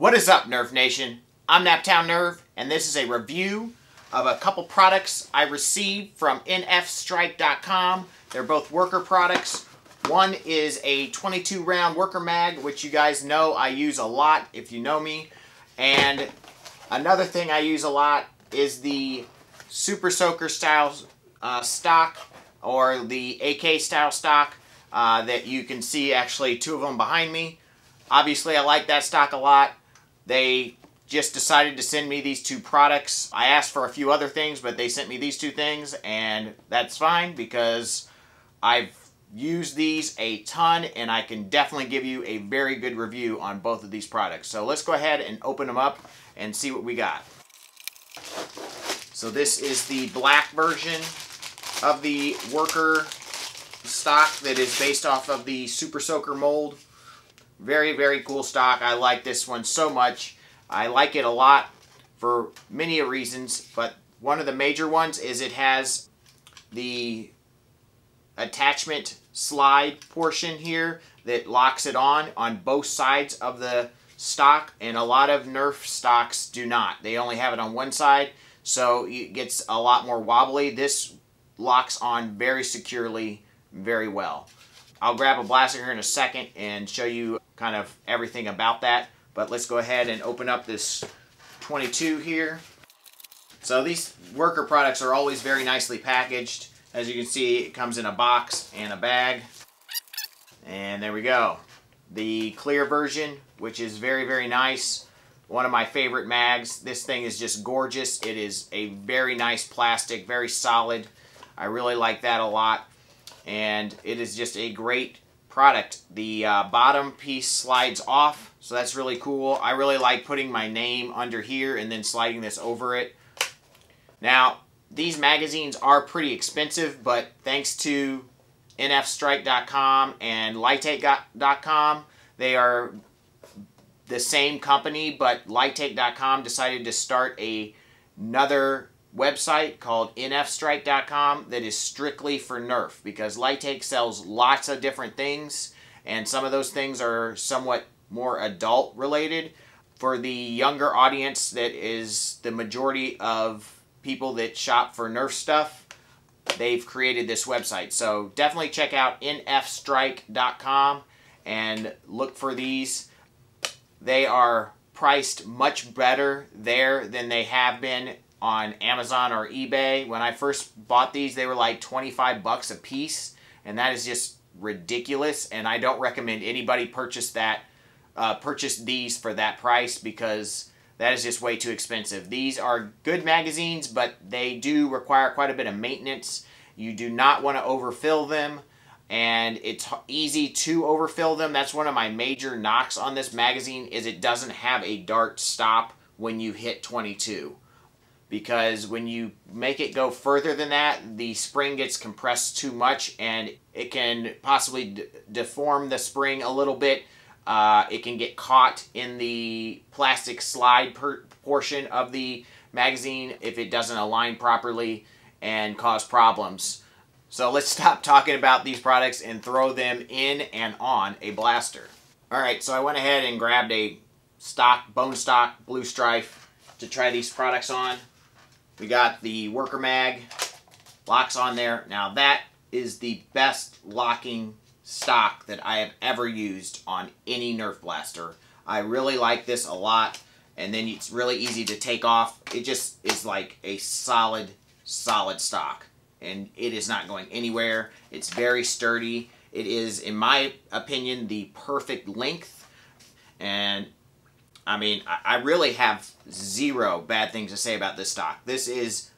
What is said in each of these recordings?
What is up, Nerf Nation? I'm Naptown Nerf, and this is a review of a couple products I received from nfstrike.com. They're both worker products. One is a 22 round worker mag, which you guys know I use a lot if you know me. And another thing I use a lot is the Super Soaker style stock, or the AK style stock that you can see actually two of them behind me. Obviously I like that stock a lot. They just decided to send me these two products. I asked for a few other things, but they sent me these two things, and that's fine because I've used these a ton and I can definitely give you a very good review on both of these products. So let's go ahead and open them up and see what we got. So this is the black version of the worker stock that is based off of the Super Soaker mold. Very, very cool stock. I like this one so much. I like it a lot for many reasons, but one of the major ones is it has the attachment slide portion here that locks it on both sides of the stock, and a lot of Nerf stocks do not. They only have it on one side, so it gets a lot more wobbly. This locks on very securely, very well. I'll grab a blaster here in a second and show you kind of everything about that, but let's go ahead and open up this 22 here. So these worker products are always very nicely packaged. As you can see, it comes in a box and a bag. And there we go. The clear version, which is very, very nice. One of my favorite mags. This thing is just gorgeous. It is a very nice plastic, very solid. I really like that a lot. And it is just a great product. The bottom piece slides off, so that's really cool. I really like putting my name under here and then sliding this over it. Now, these magazines are pretty expensive, but thanks to nfstrike.com and lighttake.com, they are the same company, but lighttake.com decided to start another website called nfstrike.com that is strictly for Nerf, because Lighttake sells lots of different things, and some of those things are somewhat more adult related. For the younger audience, that is the majority of people that shop for Nerf stuff, they've created this website. So definitely check out nfstrike.com and look for these. They are priced much better there than they have been on Amazon or eBay. When I first bought these, they were like 25 bucks a piece, and that is just ridiculous, and I don't recommend anybody purchase these for that price, because that is just way too expensive. These are good magazines, but they do require quite a bit of maintenance. You do not want to overfill them, and it's easy to overfill them. That's one of my major knocks on this magazine, is it doesn't have a dart stop when you hit 22. Because when you make it go further than that, the spring gets compressed too much, and it can possibly deform the spring a little bit. It can get caught in the plastic slide portion of the magazine if it doesn't align properly and cause problems. So let's stop talking about these products and throw them in and on a blaster. Alright, so I went ahead and grabbed a bone stock blue strife to try these products on. We got the worker mag, locks on there. Now that is the best locking stock that I have ever used on any Nerf blaster. I really like this a lot, and then it's really easy to take off. It just is like a solid stock, and it is not going anywhere. It's very sturdy. It is, in my opinion, the perfect length, and I mean, I really have zero bad things to say about this stock. This is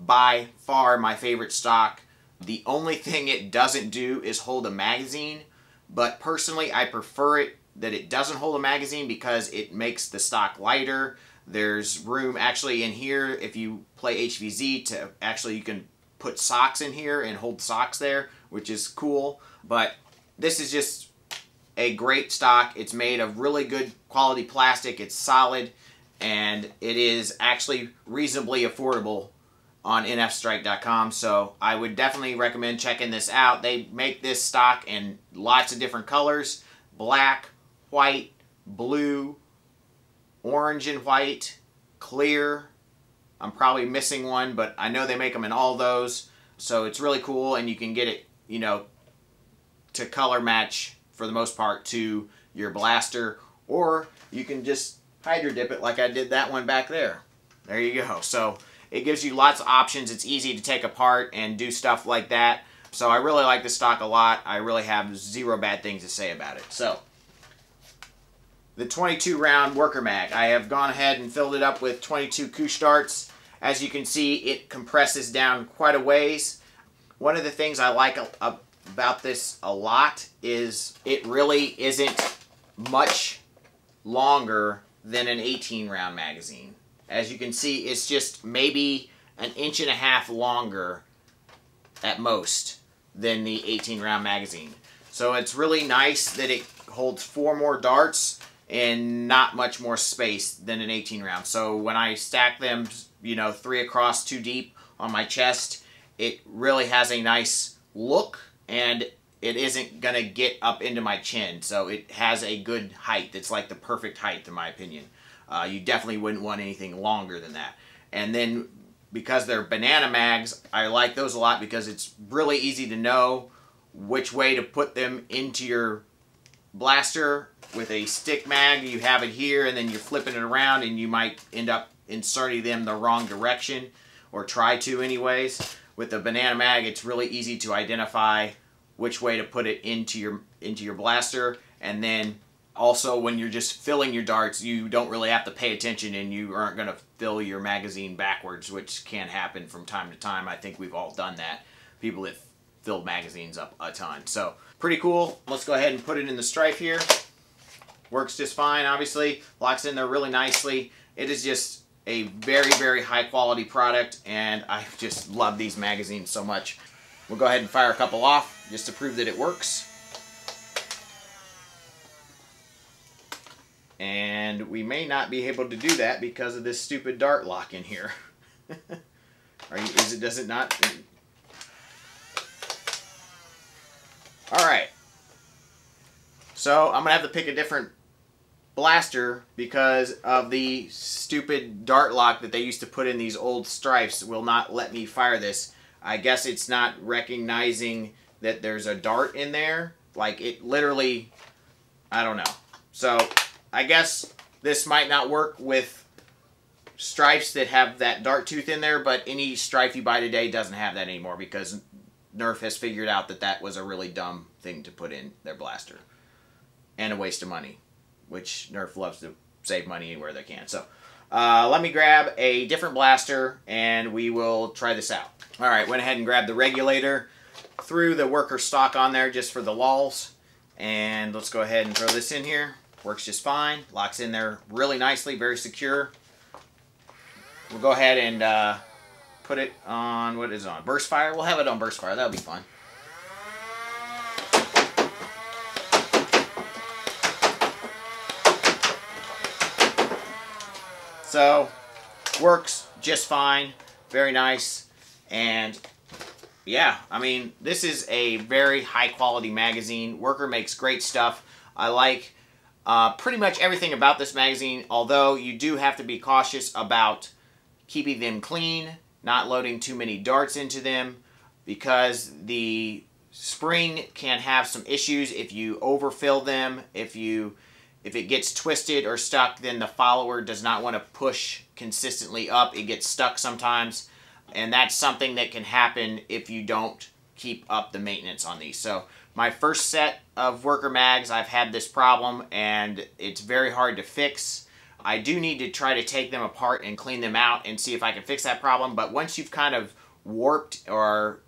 by far my favorite stock. The only thing it doesn't do is hold a magazine, but personally I prefer it that it doesn't hold a magazine because it makes the stock lighter. There's room actually in here, if you play HVZ, to actually you can put socks in here and hold socks there, which is cool. But this is just a great stock. It's made of really good quality plastic. It's solid, and it is actually reasonably affordable on nfstrike.com, so I would definitely recommend checking this out. They make this stock in lots of different colors: black, white, blue, orange and white, clear. I'm probably missing one, but I know they make them in all those. So it's really cool, and you can get it, you know, to color match for the most part to your blaster, or you can just hydro dip it like I did that one back there. There you go. So it gives you lots of options. It's easy to take apart and do stuff like that. So I really like this stock a lot. I really have zero bad things to say about it. So the 22 round Worker Mag. I have gone ahead and filled it up with 22 Koosh darts. As you can see, it compresses down quite a ways. One of the things I like about this a lot is it really isn't much longer than an 18 round magazine. As you can see, it's just maybe an inch and a half longer at most than the 18 round magazine. So it's really nice that it holds 4 more darts and not much more space than an 18 round. So when I stack them, you know, 3 across 2 deep on my chest, it really has a nice look, and it isn't gonna get up into my chin. So it has a good height. It's like the perfect height in my opinion. You definitely wouldn't want anything longer than that. And then because they're banana mags, I like those a lot because it's really easy to know which way to put them into your blaster. With a stick mag, you have it here and then you're flipping it around and you might end up inserting them the wrong direction, or try to anyways. With the banana mag, it's really easy to identify which way to put it into your blaster. And then also when you're just filling your darts, you don't really have to pay attention and you aren't going to fill your magazine backwards, which can happen from time to time. I think we've all done that. People that fill magazines up a ton. So pretty cool. Let's go ahead and put it in the strife here. Works just fine, obviously. Locks in there really nicely. It is just a very, very high quality product, and I just love these magazines so much. We'll go ahead and fire a couple off just to prove that it works. And we may not be able to do that because of this stupid dart lock in here. Does it not? Alright. So I'm going to have to pick a different blaster because of the stupid dart lock that they used to put in these old stripes will not let me fire this. I guess it's not recognizing that there's a dart in there. Like it literally, I don't know. So I guess this might not work with stripes that have that dart tooth in there, but any stripe you buy today doesn't have that anymore because Nerf has figured out that that was a really dumb thing to put in their blaster. And a waste of money, which Nerf loves to save money anywhere they can. So let me grab a different blaster and we will try this out. Alright, went ahead and grabbed the regulator, threw the Worker stock on there just for the lulz, and let's go ahead and throw this in here. Works just fine, locks in there really nicely, very secure. We'll go ahead and put it on, what is it on? Burst fire? We'll have it on burst fire, that'll be fun. So, works just fine, very nice, and yeah, I mean, this is a very high quality magazine. Worker makes great stuff. I like pretty much everything about this magazine, although you do have to be cautious about keeping them clean, not loading too many darts into them, because the spring can have some issues if you overfill them. If it gets twisted or stuck, then the follower does not want to push consistently up. It gets stuck sometimes, and that's something that can happen if you don't keep up the maintenance on these. So my first set of Worker mags, I've had this problem, and it's very hard to fix. I do need to try to take them apart and clean them out and see if I can fix that problem, but once you've kind of warped or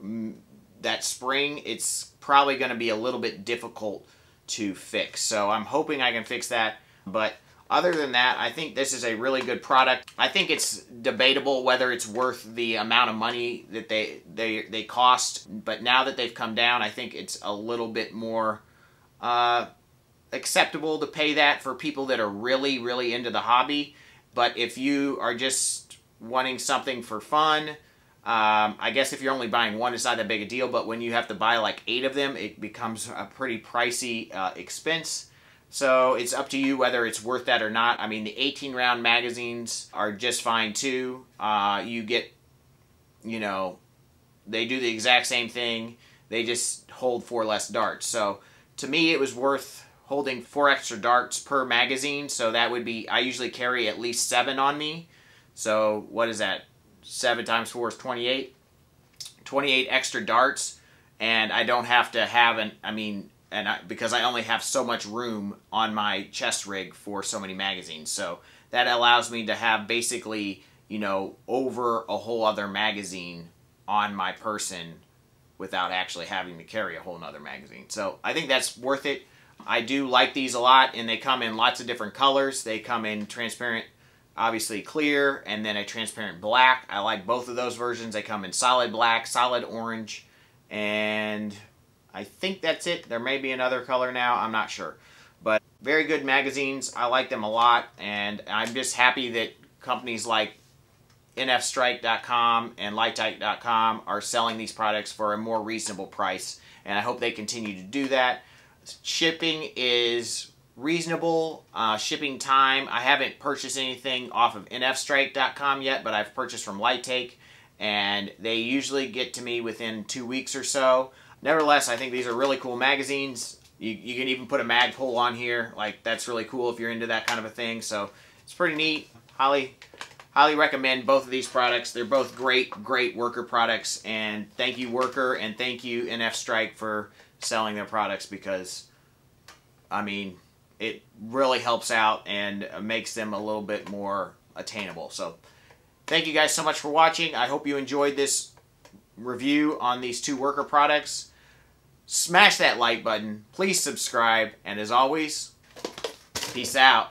that spring, it's probably going to be a little bit difficult to fix. So I'm hoping I can fix that, but other than that, I think this is a really good product. I think it's debatable whether it's worth the amount of money that they cost, but now that they've come down, I think it's a little bit more acceptable to pay that for people that are really, really into the hobby. But if you are just wanting something for fun, I guess if you're only buying one, it's not that big a deal, but when you have to buy like 8 of them, it becomes a pretty pricey expense. So it's up to you whether it's worth that or not. I mean, the 18 round magazines are just fine too. You get, you know, they do the exact same thing. They just hold 4 less darts. So to me, it was worth holding 4 extra darts per magazine. So that would be, I usually carry at least 7 on me. So what is that? 7 times 4 is 28. 28 extra darts. And I don't have to have because I only have so much room on my chest rig for so many magazines. So that allows me to have basically, you know, over a whole other magazine on my person without actually having to carry a whole nother magazine. So I think that's worth it. I do like these a lot, and they come in lots of different colors. They come in transparent, obviously clear, and then a transparent black. I like both of those versions. They come in solid black, solid orange, and I think that's it. There may be another color now. I'm not sure. But very good magazines. I like them a lot, and I'm just happy that companies like nfstrike.com and lightite.com are selling these products for a more reasonable price, and I hope they continue to do that. Shipping is reasonable. Shipping time, I haven't purchased anything off of nfstrike.com yet, but I've purchased from Light and they usually get to me within 2 weeks or so. Nevertheless, I think these are really cool magazines. You can even put a mag pull on here. Like, that's really cool if you're into that kind of a thing. So it's pretty neat. Highly recommend both of these products. They're both great Worker products. And thank you, Worker, and thank you, NF Strike, for selling their products, because, I mean, it really helps out and makes them a little bit more attainable. So thank you guys so much for watching. I hope you enjoyed this review on these 2 Worker products. Smash that like button. Please subscribe. And as always, peace out.